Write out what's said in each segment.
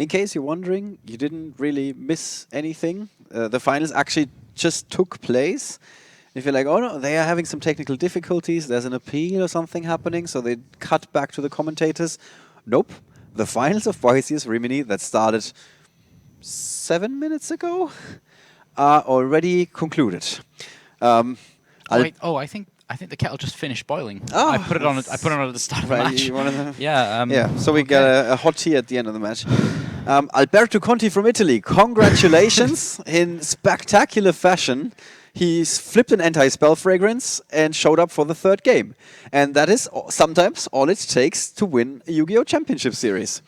in case you're wondering, you didn't really miss anything. The finals actually just took place. If you're like, oh no, they are having some technical difficulties, there's an appeal or something happening, so they cut back to the commentators. Nope. The finals of YCS Rimini that started 7 minutes ago are already concluded. I think the kettle just finished boiling. Oh, I put it on. I put it on at the start of the right, match. you wanna- Yeah. Yeah, so we got a hot tea at the end of the match. Alberto Conti from Italy, congratulations in spectacular fashion. He's flipped an anti-spell fragrance and showed up for the third game. And that is sometimes all it takes to win a Yu-Gi-Oh! Championship Series.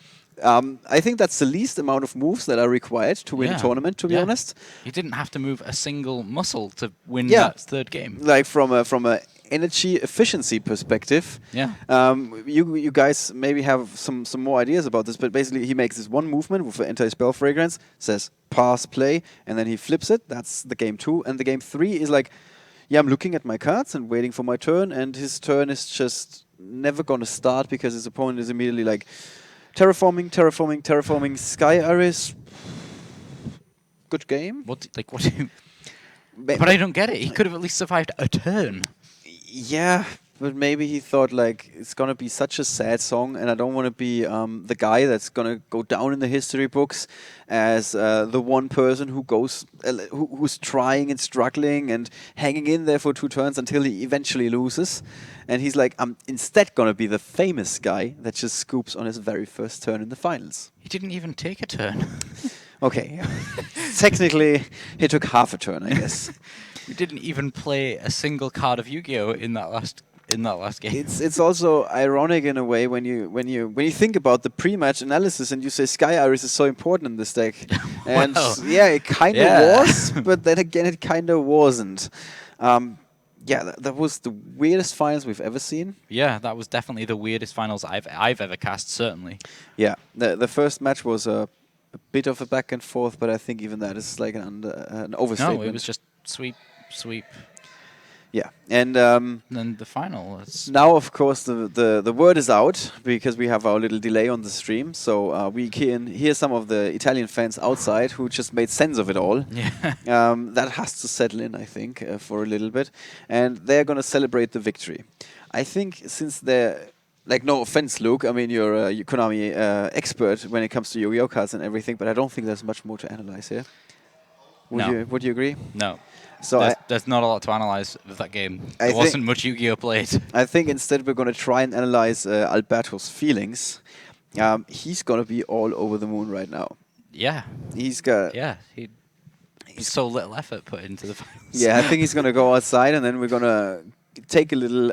I think that's the least amount of moves that are required to win a tournament, to be honest. He didn't have to move a single muscle to win that third game. Like from a energy efficiency perspective. Yeah. You guys maybe have some more ideas about this, but basically he makes this one movement with the anti-spell fragrance, says pass play, and then he flips it. That's the game 2. And the game 3 is like, yeah, I'm looking at my cards and waiting for my turn, and his turn is just never going to start because his opponent is immediately like, terraforming, Sky Iris. Good game. What do you... But I don't get it. He could have at least survived a turn. Yeah, but maybe he thought like it's gonna be such a sad song, and I don't want to be the guy that's gonna go down in the history books as the one person who goes, who's trying and struggling and hanging in there for 2 turns until he eventually loses. And he's like, I'm instead gonna be the famous guy that just scoops on his very first turn in the finals. He didn't even take a turn. Okay, technically he took half a turn, I guess. We didn't even play a single card of Yu-Gi-Oh in that last game. It's also ironic in a way when you think about the pre-match analysis and you say Sky Iris is so important in this deck, and yeah, it kind of was, but then again it kind of wasn't. That was the weirdest finals we've ever seen. Yeah, that was definitely the weirdest finals I've ever cast, certainly. Yeah, the first match was a bit of a back and forth, but I think even that is like an overstatement. No, it was just sweep. Yeah, and then the final. Now, of course, the word is out because we have our little delay on the stream, so we can hear some of the Italian fans outside who just made sense of it all. Yeah. That has to settle in, I think, for a little bit, and they're gonna celebrate the victory. I think since they're like, no offense, Luke. I mean, you're a Konami expert when it comes to Yu-Gi-Oh cards and everything, but I don't think there's much more to analyze here. Would you agree? No. So there's not a lot to analyze with that game. There wasn't much Yu-Gi-Oh played. I think instead we're going to try and analyze Alberto's feelings. He's going to be all over the moon right now. Yeah. He's got... Yeah. He's so little effort put into the finals. Yeah, I think he's going to go outside and then we're going to take a little...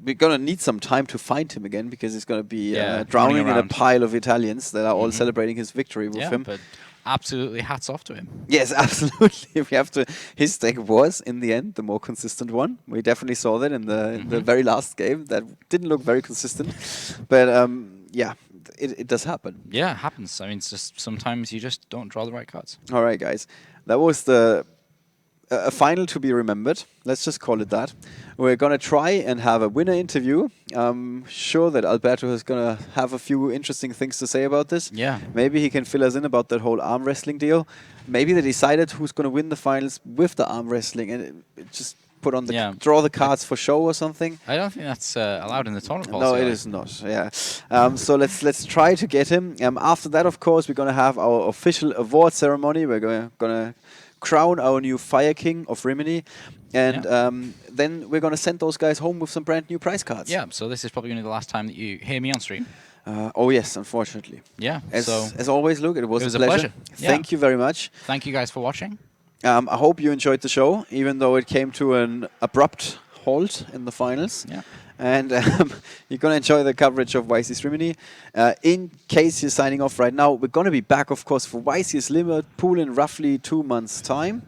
we're going to need some time to find him again because he's going to be drowning in a pile of Italians that are all celebrating his victory with him. But absolutely hats off to him. Yes, absolutely. We have to. His deck was, in the end, the more consistent one. We definitely saw that in the very last game. That didn't look very consistent, but yeah, it does happen. Yeah, it happens. I mean, it's just sometimes you just don't draw the right cards. All right, guys, that was a final to be remembered. Let's just call it that. We're gonna try and have a winner interview. I'm sure that Alberto is gonna have a few interesting things to say about this. Yeah. Maybe he can fill us in about that whole arm wrestling deal. Maybe they decided who's gonna win the finals with the arm wrestling and it just put on the draw the cards for show or something. I don't think that's allowed in the tournament policy. No, it is not. Yeah. So let's try to get him. After that, of course, we're gonna have our official award ceremony. We're gonna crown our new Fire King of Rimini, and then we're going to send those guys home with some brand new prize cards. Yeah, so this is probably going to be the last time that you hear me on stream. Oh yes, unfortunately. Yeah, as always, Luke, it was a pleasure. Thank you very much. Thank you guys for watching. I hope you enjoyed the show, even though it came to an abrupt halt in the finals. Yeah. And you're going to enjoy the coverage of YCS Rimini. In case you're signing off right now, we're going to be back, of course, for YCS Liverpool in roughly 2 months' time.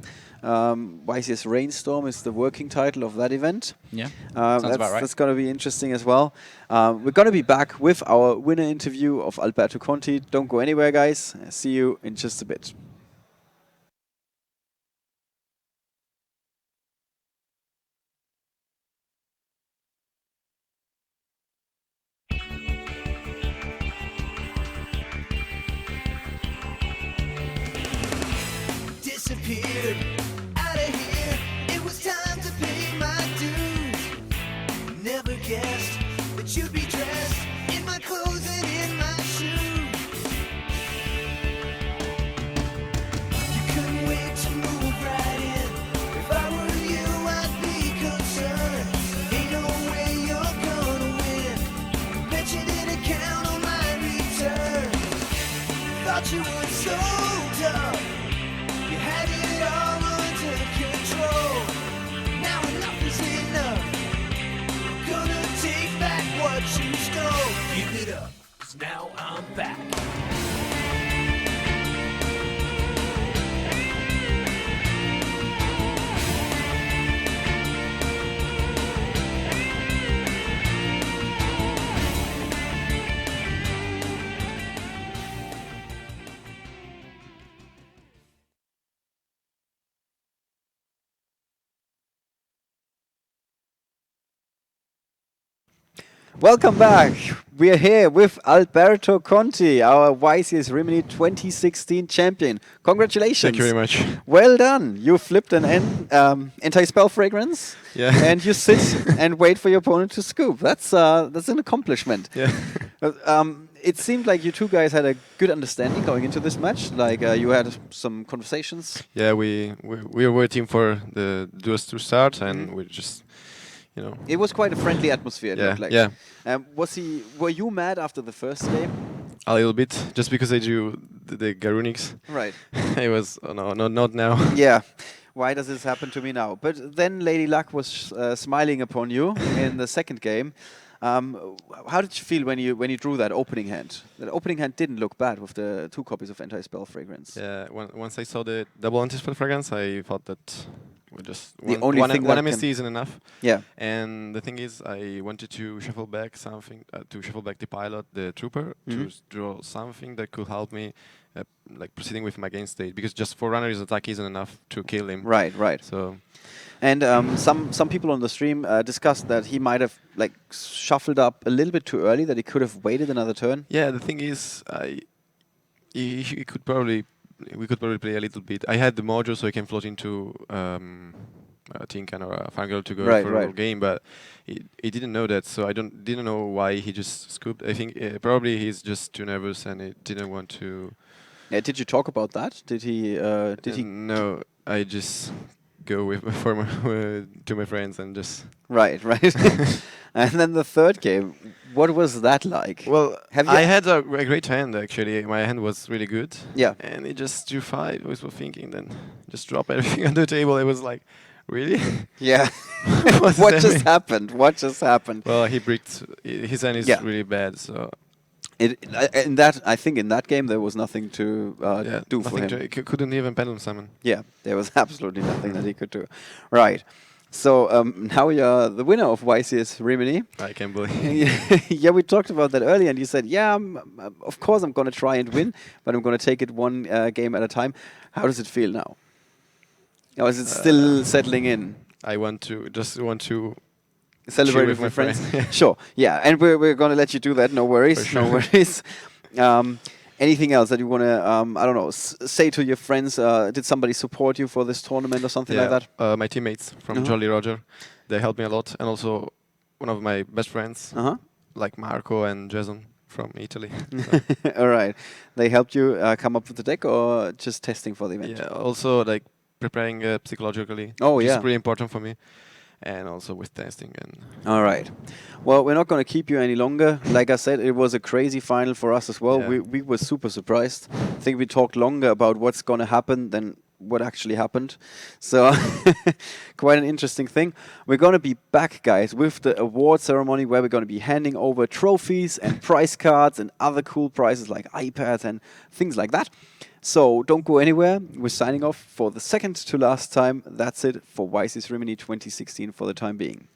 YCS Rainstorm is the working title of that event. Yeah, sounds about right. That's going to be interesting as well. We're going to be back with our winner interview of Alberto Conti. Don't go anywhere, guys. See you in just a bit. Now I'm back. Welcome back. We are here with Alberto Conti, our YCS Rimini 2016 champion. Congratulations. Thank you very much. Well done. You flipped an anti-spell fragrance, Yeah. and you sit and wait for your opponent to scoop. That's an accomplishment. Yeah. It seemed like you two guys had a good understanding going into this match. Like you had some conversations. Yeah, we were waiting for the duels to start, and we just, It was quite a friendly atmosphere. It Yeah, looked like. yeah. Were you mad after the first game? a little bit just because I drew the Garunix. Right. I was no, not now. Yeah. Why does this happen to me now? But then Lady Luck was smiling upon you in the second game. How did you feel when you drew that opening hand? That opening hand didn't look bad with the 2 copies of anti-spell fragrance. Yeah, once I saw the double anti-spell fragrance, I thought that we just The only one thing one that MST isn't enough. Yeah. And the thing is, I wanted to shuffle back something, to shuffle back the pilot, the trooper, to draw something that could help me, like proceeding with my game state. Because just Forerunner's attack isn't enough to kill him. Right, right. So. And some people on the stream discussed that he might have like shuffled up a little bit too early, that he could have waited another turn. Yeah, the thing is, we could probably play a little bit. I had the mojo, so I can float into a Tinkan or a Fangirl to go for a game, but he didn't know that, so I didn't know why he just scooped. I think probably he's just too nervous and he didn't want to. Yeah, did you talk about that? Did he? No, I just go with to my friends and just. Right. And then the third game, what was that like? Well, Have you I had a great hand actually. My hand was really good. Yeah. And it just drew 5. I was thinking, then just drop everything on the table. It was like, really? Yeah. What's What that just mean? happened? What just happened? Well, he bricked. His hand is Yeah. really bad. So I think in that game there was nothing to do for him. he couldn't even pendulum summon. Yeah, there was absolutely nothing that he could do. Right. So now you're the winner of YCS Rimini. I can't believe. Yeah, we talked about that earlier, and you said, yeah, of course I'm going to try and win, but I'm going to take it one game at a time. How does it feel now? Or is it still settling in? I want to Celebrate cheer with my my friends? friends. Sure, yeah, and we're going to let you do that, no worries, For no sure. worries. Anything else that you want to, I don't know, say to your friends? Did somebody support you for this tournament or something like that? My teammates from Jolly Roger, they helped me a lot, and also one of my best friends, like Marco and Jason from Italy. All right. They helped you come up with the deck, or just testing for the event? Yeah, also like preparing psychologically. Oh, which yeah. is pretty important for me, and also with testing and. All right. Well, we're not going to keep you any longer. Like I said, it was a crazy final for us as well. Yeah. We were super surprised. I think we talked longer about what's going to happen than what actually happened. So quite an interesting thing. We're going to be back, guys, with the award ceremony where we're going to be handing over trophies and prize cards and other cool prizes like iPads and things like that. So don't go anywhere. We're signing off for the second to last time. That's it for YCS Rimini 2016 for the time being.